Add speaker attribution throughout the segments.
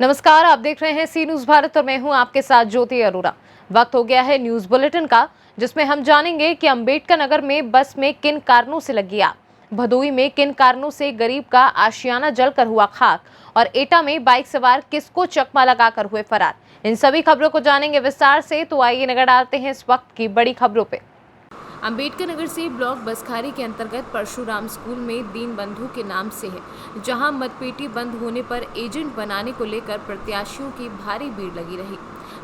Speaker 1: नमस्कार, आप देख रहे हैं सी न्यूज भारत और मैं हूं आपके साथ ज्योति अरोरा। वक्त हो गया है न्यूज बुलेटिन का, जिसमें हम जानेंगे कि अंबेडकर नगर में बस में किन कारणों से लगी आग, भदोई में किन कारणों से गरीब का आशियाना जलकर हुआ खाक और एटा में बाइक सवार किसको चकमा लगाकर हुए फरार। इन सभी खबरों को जानेंगे विस्तार से, तो आइए नजर डालते हैं इस वक्त की बड़ी खबरों पे। अंबेडकर नगर से ब्लॉक बसखारी के अंतर्गत परशुराम स्कूल में दीनबंधु के नाम से है, जहां मतपेटी बंद होने पर एजेंट बनाने को लेकर प्रत्याशियों की भारी भीड़ लगी रही।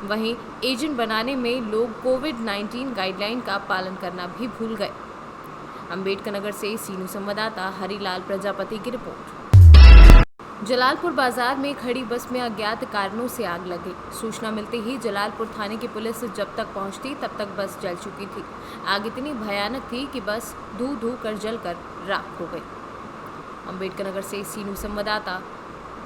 Speaker 1: वहीं एजेंट बनाने में लोग कोविड-19 गाइडलाइन का पालन करना भी भूल गए। अंबेडकर नगर से सीनू संवाददाता हरिलाल प्रजापति की रिपोर्ट। जलालपुर बाजार में खड़ी बस में अज्ञात कारणों से आग लगी। सूचना मिलते ही जलालपुर थाने की पुलिस जब तक पहुंचती तब तक बस जल चुकी थी। आग इतनी भयानक थी कि बस धू धू कर जलकर राख हो गई। अंबेडकर नगर से सीनू संवाददाता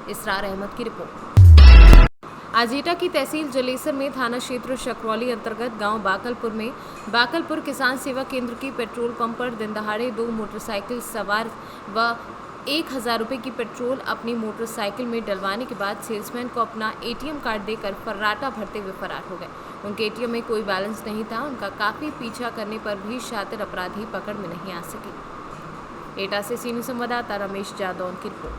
Speaker 1: इसरार अहमद की रिपोर्ट। आज एटा की तहसील जलेसर में थाना क्षेत्र शकरौली अंतर्गत गांव बाकलपुर में बाकलपुर किसान सेवा केंद्र की पेट्रोल पंप पर दिन दहाड़े 2 मोटरसाइकिल सवार व 1000 रुपये की पेट्रोल अपनी मोटरसाइकिल में डलवाने के बाद सेल्समैन को अपना एटीएम कार्ड देकर फर्राटा भरते हुए फरार हो गए। उनके एटीएम में कोई बैलेंस नहीं था। उनका काफ़ी पीछा करने पर भी शातिर अपराधी पकड़ में नहीं आ सके। एटा से सीनियर संवाददाता रमेश जादौन की रिपोर्ट।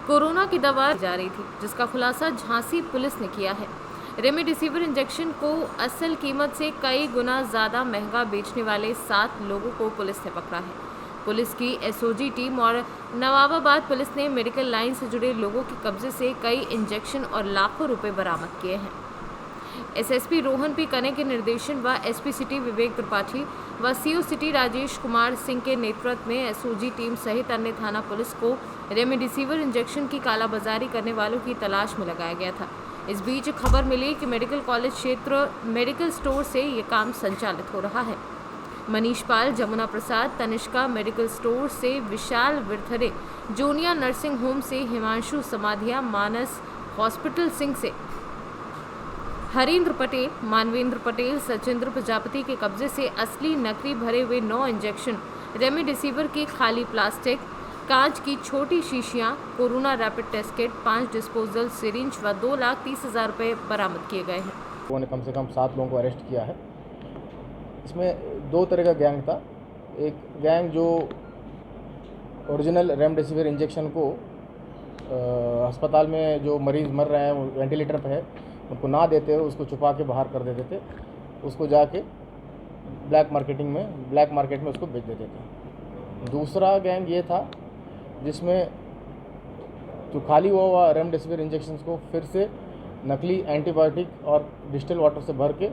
Speaker 1: कोरोना की दवा जा रही थी, जिसका खुलासा झांसी पुलिस ने किया है। रेमडेसिविर इंजेक्शन को असल कीमत से कई गुना ज़्यादा महंगा बेचने वाले 7 लोगों को पुलिस ने पकड़ा है। पुलिस की एसओजी टीम और नवाबाबाद पुलिस ने मेडिकल लाइन से जुड़े लोगों के कब्जे से कई इंजेक्शन और लाखों रुपए बरामद किए हैं। एसएसपी रोहन पी कने के निर्देशन व एसपी सिटी विवेक त्रिपाठी व सीओ सिटी राजेश कुमार सिंह के नेतृत्व में एसओजी टीम सहित अन्य थाना पुलिस को रेमडेसिविर इंजेक्शन की कालाबाजारी करने वालों की तलाश में लगाया गया था। इस बीच खबर मिली कि मेडिकल कॉलेज क्षेत्र मेडिकल स्टोर से ये काम संचालित हो रहा है। मनीष पाल, जमुना प्रसाद, तनिष्का मेडिकल स्टोर से, विशाल विरथरे जूनिया नर्सिंग होम से, हिमांशु समाधिया मानस हॉस्पिटल सिंह से, हरीन्द्र पटेल, मानवेंद्र पटेल, सचिंद्र प्रजापति के कब्जे से असली नकली भरे हुए 9 इंजेक्शन, रेमडेसिविर की खाली प्लास्टिक, कांच की छोटी शीशियां, corona rapid test kit, 5 disposal syringe व 2,30,000 रुपये बरामद किए गए हैं।
Speaker 2: लोगों ने कम से कम 7 लोगों को अरेस्ट किया है। इसमें 2 तरह का गैंग था। एक गैंग जो ओरिजिनल रेमडेसिविर इंजेक्शन को अस्पताल में जो मरीज़ मर रहे हैं, वो वेंटिलेटर पे है, उनको ना देते हुए उसको छुपा के बाहर कर देते थे। उसको जाके ब्लैक मार्केट में उसको बेच देते थे। दूसरा गैंग ये था जिसमें जो खाली हुआ रेमडेसिविर इंजेक्शन को फिर से नकली एंटीबायोटिक और डिस्टिल वाटर से भर के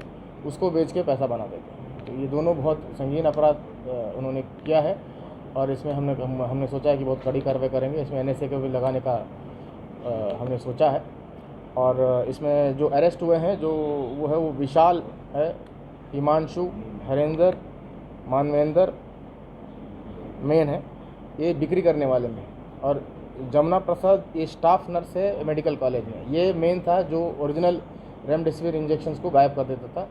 Speaker 2: उसको बेच के पैसा बना देते हैं। तो ये दोनों बहुत संगीन अपराध उन्होंने किया है और इसमें हमने सोचा है कि बहुत कड़ी कार्रवाई करेंगे। इसमें एनएसए को भी लगाने का हमने सोचा है। और इसमें जो अरेस्ट हुए हैं वो विशाल है, हिमांशु, हरेंद्र, मानवेंद्र मेन है, ये बिक्री करने वाले में, और जमुना प्रसाद ये स्टाफ नर्स है मेडिकल कॉलेज में। ये मेन था जो ओरिजिनल रेमडेसिविर इंजेक्शंस को गायब कर देता था,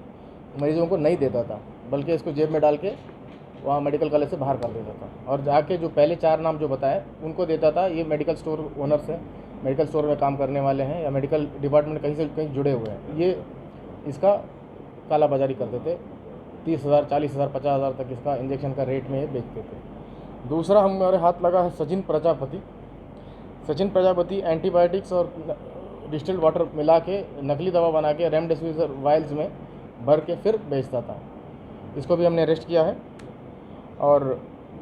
Speaker 2: मरीजों को नहीं देता था, बल्कि इसको जेब में डाल के वहाँ मेडिकल कॉलेज से बाहर कर देता था और जाके जो पहले 4 नाम जो बताए उनको देता था। ये मेडिकल स्टोर ओनर्स हैं, मेडिकल स्टोर में काम करने वाले हैं या मेडिकल डिपार्टमेंट कहीं से कहीं जुड़े हुए हैं। ये इसका कालाबाजारी करते थे। 30,000, 40,000, 50,000 तक इसका इंजेक्शन का रेट में ये बेचते थे। दूसरा हमारे हाथ लगा है सचिन प्रजापति एंटीबायोटिक्स और डिस्टिल्ड वाटर मिला के नकली दवा बना के रेमडेसिविर वायल्स में भर के फिर बेचता था। इसको भी हमने अरेस्ट किया है। और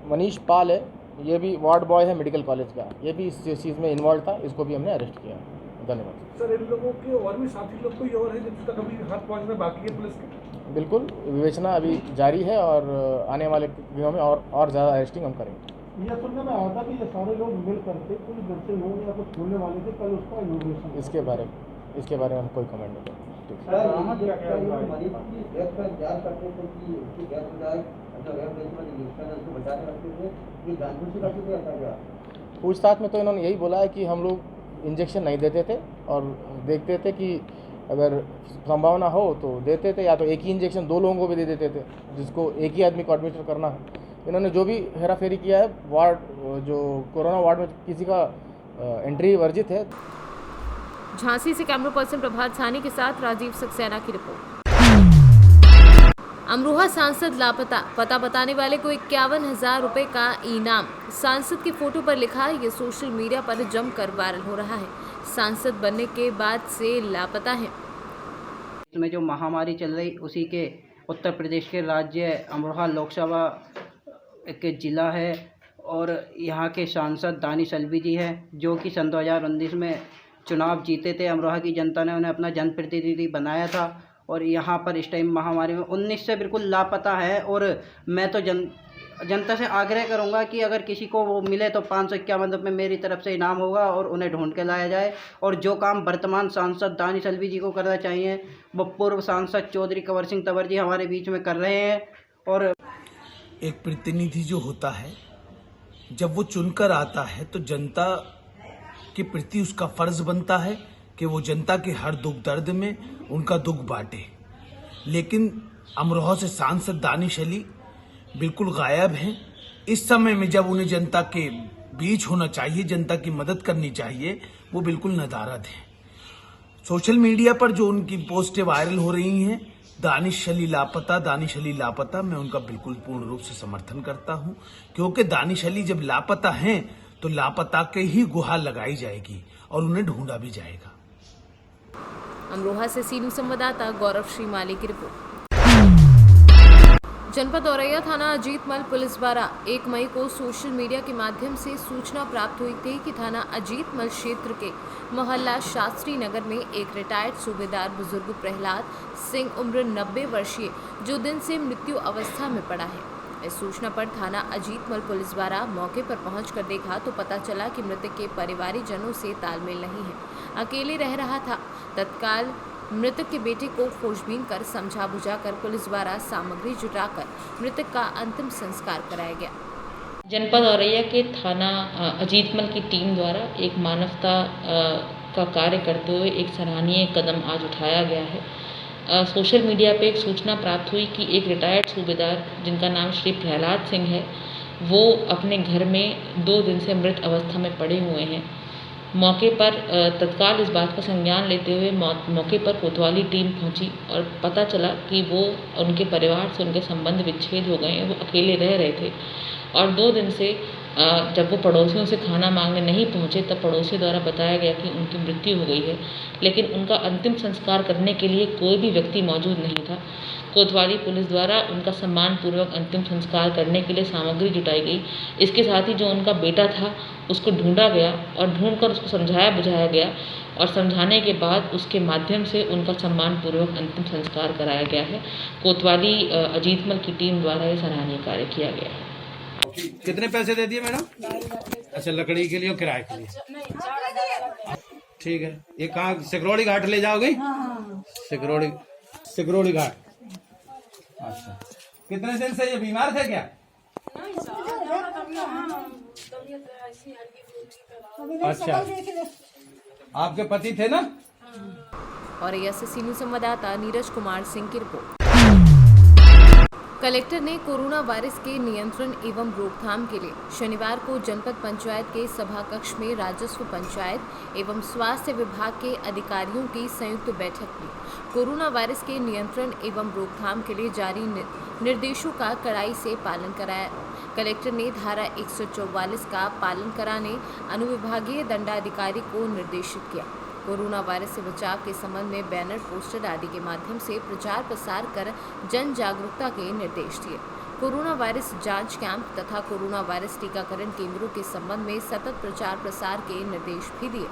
Speaker 2: मनीष पाल है, ये भी वार्ड बॉय है मेडिकल कॉलेज का, ये भी इस चीज़ में इन्वॉल्व था, इसको भी हमने अरेस्ट किया है। धन्यवाद
Speaker 3: सर। इन लोगों के और भी साथी लोग कोई और है जिन तक अभी हाथ पहुँचना बाकी है पुलिस के?
Speaker 2: बिल्कुल, विवेचना अभी जारी है और आने वाले दिनों में और ज़्यादा अरेस्टिंग हम करेंगे।
Speaker 3: यह सुनने में आया था कि ये सारे लोग मिल करके कुछ घर से लोग या कुछ खोलने वाले थे, कल उसका इनॉग्रेशन।
Speaker 2: इसके बारे में हम कोई कमेंट नहीं करेंगे। पूछताछ में तो इन्होंने यही बोला है कि हम लोग इंजेक्शन नहीं देते थे और देखते थे कि अगर संभावना हो तो देते थे, या तो एक ही इंजेक्शन 2 लोगों को भी दे देते थे जिसको एक ही आदमी को एडमिट करना है। इन्होंने जो भी हेराफेरी किया है, वार्ड जो कोरोना वार्ड में किसी का एंट्री वर्जित है।
Speaker 1: झांसी से कैमरा पर्सन प्रभात सानी के साथ राजीव सक्सेना की रिपोर्ट। अमरोहा सांसद लापता, पता बताने वाले को 51,000 रुपए का इनाम। सांसद की फोटो पर लिखा, ये सोशल मीडिया पर जमकर वायरल हो रहा है। सांसद बनने के बाद से लापता है।
Speaker 4: इसमें जो महामारी चल रही उसी के उत्तर प्रदेश के राज्य अमरोहा लोकसभा के ज़िला है और यहाँ के सांसद दानिश अल्वी जी हैं जो कि सन 2019 में चुनाव जीते थे। अमरोहा की जनता ने उन्हें अपना जनप्रतिनिधि बनाया था और यहाँ पर इस टाइम महामारी में 19 से बिल्कुल लापता है। और मैं तो जनता से आग्रह करूँगा कि अगर किसी को वो मिले तो 551 रुपये मेरी तरफ से इनाम होगा और उन्हें ढूंढ के लाया जाए। और जो काम वर्तमान सांसद दानिश अल्वी जी को करना चाहिए वो पूर्व सांसद चौधरी कंवर सिंह तंवर जी हमारे बीच में कर रहे हैं। और
Speaker 5: एक प्रतिनिधि जो होता है जब वो चुनकर आता है तो जनता के प्रति उसका फर्ज बनता है कि वो जनता के हर दुख दर्द में उनका दुख बांटे। लेकिन अमरोहा से सांसद दानिश अली बिल्कुल गायब हैं। इस समय में जब उन्हें जनता के बीच होना चाहिए, जनता की मदद करनी चाहिए, वो बिल्कुल नदारद हैं। सोशल मीडिया पर जो उनकी पोस्टें वायरल हो रही हैं, दानिश अली लापता, दानिश अली लापता, मैं उनका बिल्कुल पूर्ण रूप से समर्थन करता हूं, क्योंकि दानिश अली जब लापता हैं तो लापता के ही गुहार लगाई जाएगी और उन्हें ढूंढा भी जाएगा।
Speaker 1: अमरोहा से सीनू संवाददाता गौरव श्रीमाली की रिपोर्ट। जनपद औरैया थाना अजीतमल पुलिस द्वारा 1 मई को सोशल मीडिया के माध्यम से सूचना प्राप्त हुई थी कि थाना अजीतमल क्षेत्र के मोहल्ला शास्त्री नगर में एक रिटायर्ड सूबेदार बुजुर्ग प्रहलाद सिंह उम्र 90 वर्षीय जो दिन से मृत्यु अवस्था में पड़ा है। इस सूचना पर थाना अजीतमल पुलिस द्वारा मौके पर पहुंचकर देखा तो पता चला कि मृतक के परिवारीजनों से तालमेल नहीं है, अकेले रह रहा था। तत्काल मृतक के बेटे को खोजबीन कर समझा बुझाकर पुलिस द्वारा सामग्री जुटाकर मृतक का अंतिम संस्कार कराया गया।
Speaker 6: जनपद औरैया के थाना अजीतमल की टीम द्वारा एक मानवता का कार्य करते हुए एक सराहनीय कदम आज उठाया गया है। सोशल मीडिया पे एक सूचना प्राप्त हुई कि एक रिटायर्ड सूबेदार जिनका नाम श्री प्रहलाद सिंह है वो अपने घर में 2 दिन से मृत अवस्था में पड़े हुए हैं। मौके पर तत्काल इस बात का संज्ञान लेते हुए मौके पर कोतवाली टीम पहुंची और पता चला कि वो उनके परिवार से उनके संबंध विच्छेद हो गए हैं, वो अकेले रह रहे थे। और 2 दिन से जब वो पड़ोसियों से खाना मांगने नहीं पहुंचे तब पड़ोसियों द्वारा बताया गया कि उनकी मृत्यु हो गई है, लेकिन उनका अंतिम संस्कार करने के लिए कोई भी व्यक्ति मौजूद नहीं था। कोतवाली पुलिस द्वारा उनका सम्मानपूर्वक अंतिम संस्कार करने के लिए सामग्री जुटाई गई। इसके साथ ही जो उनका बेटा था उसको ढूंढा गया और ढूंढकर उसको समझाया बुझाया गया और समझाने के बाद उसके माध्यम से उनका सम्मानपूर्वक अंतिम संस्कार कराया गया है। कोतवाली अजीतमल की टीम द्वारा ये सराहनीय कार्य किया गया है।
Speaker 7: कितने पैसे दे दिए मैडम? अच्छा, लकड़ी के लिए और किराए के लिए। ठीक है, ये कहाँ सिकरौली घाट ले जाओगे? सिकरौली घाट। अच्छा, कितने दिन से ये बीमार थे क्या? अच्छा, आपके पति थे ना?
Speaker 1: और यह सीनू संवाददाता नीरज कुमार सिंह की रिपोर्ट। कलेक्टर ने कोरोना वायरस के नियंत्रण एवं रोकथाम के लिए शनिवार को जनपद पंचायत के सभा कक्ष में राजस्व, पंचायत एवं स्वास्थ्य विभाग के अधिकारियों की संयुक्त बैठक में कोरोना वायरस के नियंत्रण एवं रोकथाम के लिए जारी निर्देशों का कड़ाई से पालन कराया। कलेक्टर ने धारा 144 का पालन कराने अनुविभागीय दंडाधिकारी को निर्देशित किया। कोरोना वायरस से बचाव के संबंध में बैनर, पोस्टर आदि के माध्यम से प्रचार प्रसार कर जन जागरूकता के निर्देश दिए। कोरोना वायरस जांच कैंप तथा कोरोना वायरस टीकाकरण केंद्रों के संबंध में सतत प्रचार प्रसार के निर्देश भी दिए।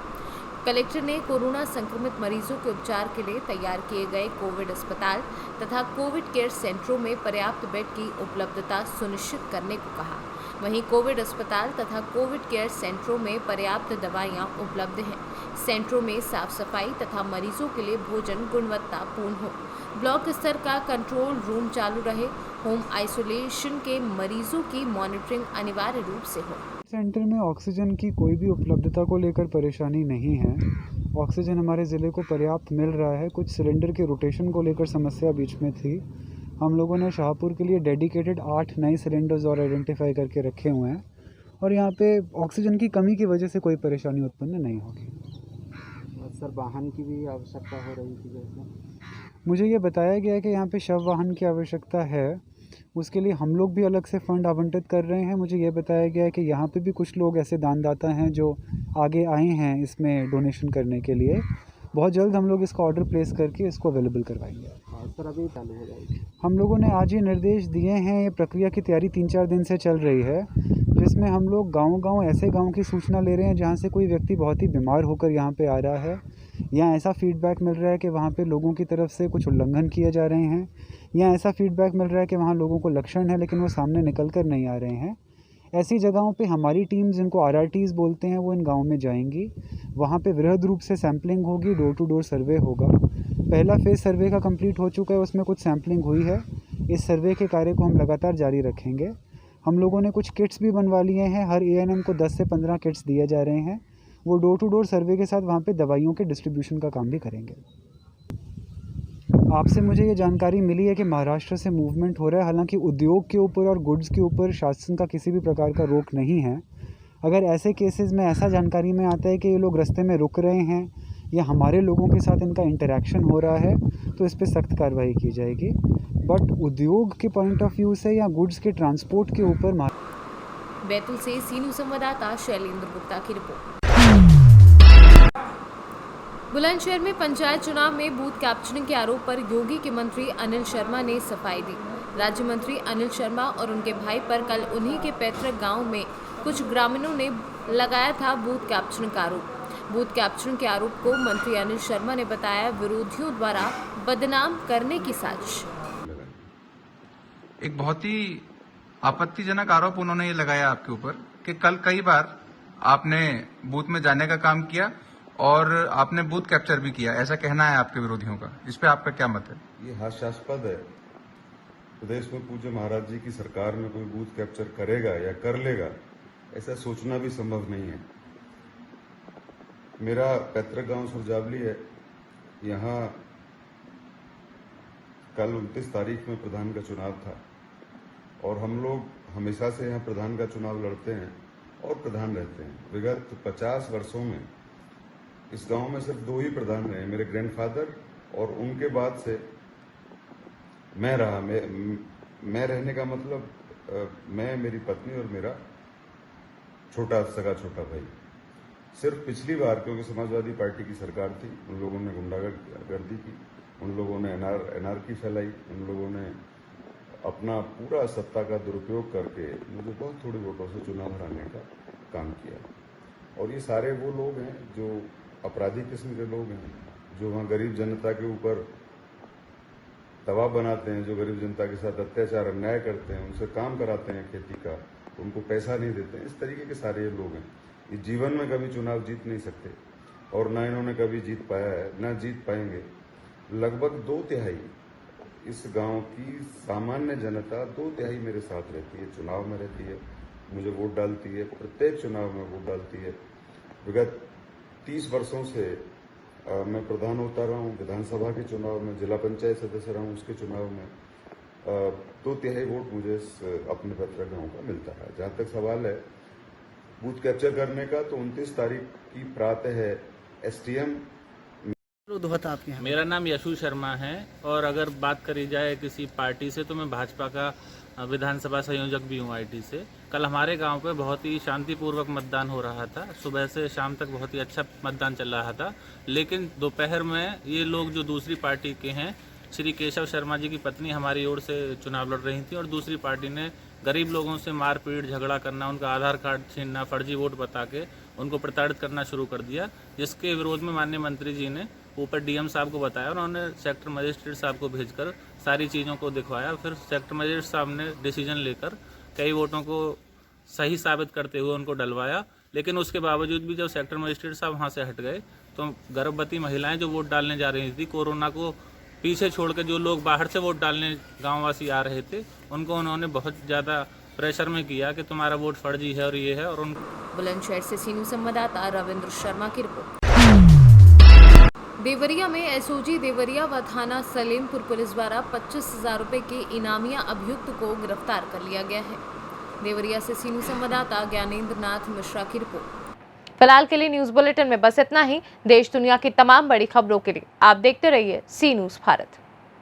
Speaker 1: कलेक्टर ने कोरोना संक्रमित मरीजों के उपचार के लिए तैयार किए गए कोविड अस्पताल तथा कोविड केयर सेंटरों में पर्याप्त बेड की उपलब्धता सुनिश्चित करने को कहा। वहीं कोविड अस्पताल तथा कोविड केयर सेंटरों में पर्याप्त दवाइयां उपलब्ध हैं। सेंटरों में साफ सफाई तथा मरीजों के लिए भोजन गुणवत्तापूर्ण हो। ब्लॉक स्तर का कंट्रोल रूम चालू रहे। होम आइसोलेशन के मरीजों की मॉनिटरिंग अनिवार्य रूप से हो।
Speaker 8: सेंटर में ऑक्सीजन की कोई भी उपलब्धता को लेकर परेशानी नहीं है। ऑक्सीजन हमारे ज़िले को पर्याप्त मिल रहा है। कुछ सिलेंडर के रोटेशन को लेकर समस्या बीच में थी। हम लोगों ने शाहपुर के लिए डेडिकेटेड 8 नए सिलेंडर्स और आइडेंटिफाई करके रखे हुए हैं और यहाँ पे ऑक्सीजन की कमी की वजह से कोई परेशानी उत्पन्न नहीं होगी।
Speaker 3: सर वाहन की भी आवश्यकता हो रही थी जैसे।
Speaker 8: मुझे ये बताया गया है कि यहाँ पे शव वाहन की आवश्यकता है, उसके लिए हम लोग भी अलग से फ़ंड आवंटित कर रहे हैं। मुझे ये बताया गया है कि यहाँ पे भी कुछ लोग ऐसे दानदाता हैं जो आगे आए हैं इसमें डोनेशन करने के लिए। बहुत जल्द हम लोग इसका ऑर्डर प्लेस करके इसको अवेलेबल करवाएंगे।
Speaker 3: सर अभी चालू हो जाएगी।
Speaker 8: हम लोगों ने आज ये निर्देश दिए हैं। ये प्रक्रिया की तैयारी 3-4 दिन से चल रही है, जिसमें हम लोग गाँव-गाँव ऐसे गाँव की सूचना ले रहे हैं जहाँ से कोई व्यक्ति बहुत ही बीमार होकर यहाँ पे आ रहा है, या ऐसा फीडबैक मिल रहा है कि वहाँ पे लोगों की तरफ से कुछ उल्लंघन किए जा रहे हैं, या ऐसा फीडबैक मिल रहा है कि वहाँ लोगों को लक्षण है लेकिन वो सामने निकल कर नहीं आ रहे हैं। ऐसी जगहों पे हमारी टीम, जिनको RRTs बोलते हैं, वो इन गाँव में जाएंगी। वहाँ पे वृहद रूप से सैम्पलिंग होगी, डोर टू डोर सर्वे होगा। पहला फेज़ सर्वे का कंप्लीट हो चुका है, उसमें कुछ सैम्पलिंग हुई है। इस सर्वे के कार्य को हम लगातार जारी रखेंगे। हम लोगों ने कुछ किट्स भी बनवा लिए हैं। हर ANM को 10 से 15 किट्स दिए जा रहे हैं। वो डोर टू डोर सर्वे के साथ वहाँ पे दवाइयों के डिस्ट्रीब्यूशन का काम भी करेंगे। आपसे मुझे ये जानकारी मिली है कि महाराष्ट्र से मूवमेंट हो रहा है। हालांकि उद्योग के ऊपर और गुड्स के ऊपर शासन का किसी भी प्रकार का रोक नहीं है। अगर ऐसे केसेस में ऐसा जानकारी में आता है कि ये लोग रास्ते में रुक रहे हैं या हमारे लोगों के साथ इनका इंटरेक्शन हो रहा है, तो इस पर सख्त कार्रवाई की जाएगी। बट उद्योग के पॉइंट ऑफ व्यू से या गुड्स के ट्रांसपोर्ट के ऊपर
Speaker 1: बैतूल से सीनू संवाददाता शैलेंद्र गुप्ता की रिपोर्ट। बुलंदशहर में पंचायत चुनाव में बूथ कैप्चरिंग के आरोप पर योगी के मंत्री अनिल शर्मा ने सफाई दी। राज्य मंत्री अनिल शर्मा और उनके भाई पर कल उन्हीं के पैतृक गांव में कुछ ग्रामीणों ने लगाया था बूथ कैप्चरिंग का आरोप। बूथ कैप्चरिंग के आरोप को मंत्री अनिल शर्मा ने बताया विरोधियों द्वारा बदनाम करने की साजिश।
Speaker 9: एक बहुत ही आपत्तिजनक आरोप उन्होंने ये लगाया आपके ऊपर कि कल कई बार आपने बूथ में जाने का काम किया और आपने बूथ कैप्चर भी किया, ऐसा कहना है आपके विरोधियों का। इस पे आपका क्या मत है?
Speaker 10: ये हास्यास्पद है। प्रदेश में पूज्य महाराज जी की सरकार में कोई बूथ कैप्चर करेगा या कर लेगा, ऐसा सोचना भी संभव नहीं है। मेरा पैतृक गांव सुरजावली है। यहाँ कल 29 तारीख में प्रधान का चुनाव था और हम लोग हमेशा से यहाँ प्रधान का चुनाव लड़ते हैं और प्रधान रहते हैं। विगत 50 वर्षों में इस गांव में सिर्फ 2 ही प्रधान रहे, मेरे ग्रैंडफादर, और उनके बाद से मैं रहा। मैं रहने का मतलब मैं, मेरी पत्नी और मेरा छोटा भाई। सिर्फ पिछली बार, क्योंकि समाजवादी पार्टी की सरकार थी, उन लोगों ने गुंडागर्दी की, उन लोगों ने एनार्की फैलाई, उन लोगों ने अपना पूरा सत्ता का दुरुपयोग करके मुझे बहुत थोड़ी वोटों से चुनाव हराने का काम किया। और ये सारे वो लोग हैं जो अपराधी किस्म के लोग हैं, जो वहाँ गरीब जनता के ऊपर दबाव बनाते हैं, जो गरीब जनता के साथ अत्याचार अन्याय करते हैं, उनसे काम कराते हैं खेती का, उनको पैसा नहीं देते हैं। इस तरीके के सारे ये लोग हैं। ये जीवन में कभी चुनाव जीत नहीं सकते और ना इन्होंने कभी जीत पाया है, ना जीत पाएंगे। लगभग 2/3 इस गांव की सामान्य जनता 2/3 मेरे साथ रहती है, चुनाव में रहती है, मुझे वोट डालती है, प्रत्येक चुनाव में वोट डालती है। विगत 30 वर्षों से मैं प्रधान होता रहा हूँ, विधानसभा के चुनाव में, जिला पंचायत सदस्य रहा हूँ, उसके चुनाव में 2/3 वोट मुझे अपने पैतृक गाँव का मिलता है। जहाँ तक सवाल है बूथ कैप्चर करने का, तो 29 तारीख की प्रातः है STM।
Speaker 11: मेरा नाम यशु शर्मा है और अगर बात करी जाए किसी पार्टी से तो मैं भाजपा का विधानसभा संयोजक भी हूँ IT से। कल हमारे गांव पे बहुत ही शांतिपूर्वक मतदान हो रहा था। सुबह से शाम तक बहुत ही अच्छा मतदान चल रहा था, लेकिन दोपहर में ये लोग जो दूसरी पार्टी के हैं, श्री केशव शर्मा जी की पत्नी हमारी ओर से चुनाव लड़ रही थी और दूसरी पार्टी ने गरीब लोगों से मारपीट झगड़ा करना, उनका आधार कार्ड छीनना, फर्जी वोट बता के उनको प्रताड़ित करना शुरू कर दिया, जिसके विरोध में माननीय मंत्री जी ने ऊपर DM साहब को बताया और उन्होंने सेक्टर मजिस्ट्रेट साहब को भेजकर सारी चीज़ों को दिखवाया। फिर सेक्टर मजिस्ट्रेट साहब ने डिसीजन लेकर कई वोटों को सही साबित करते हुए उनको डलवाया, लेकिन उसके बावजूद भी जब सेक्टर मजिस्ट्रेट साहब वहाँ से हट गए तो गर्भवती महिलाएं जो वोट डालने जा रही थी, कोरोना को पीछे छोड़ के जो लोग बाहर से वोट डालने गाँववासी आ रहे थे, उनको उन्होंने बहुत ज़्यादा प्रेशर में किया कि तुम्हारा वोट फर्जी है और ये है। और
Speaker 1: बुलंदशहर से सीनू संवाददाता रविंद्र शर्मा की रिपोर्ट। देवरिया में SOG देवरिया व थाना सलेमपुर पुलिस द्वारा 25,000 रुपये के इनामिया अभियुक्त को गिरफ्तार कर लिया गया है। देवरिया से सीनू संवाददाता ज्ञानेंद्र नाथ मिश्रा की रिपोर्ट। फिलहाल के लिए न्यूज बुलेटिन में बस इतना ही। देश दुनिया की तमाम बड़ी खबरों के लिए आप देखते रहिए सी न्यूज भारत।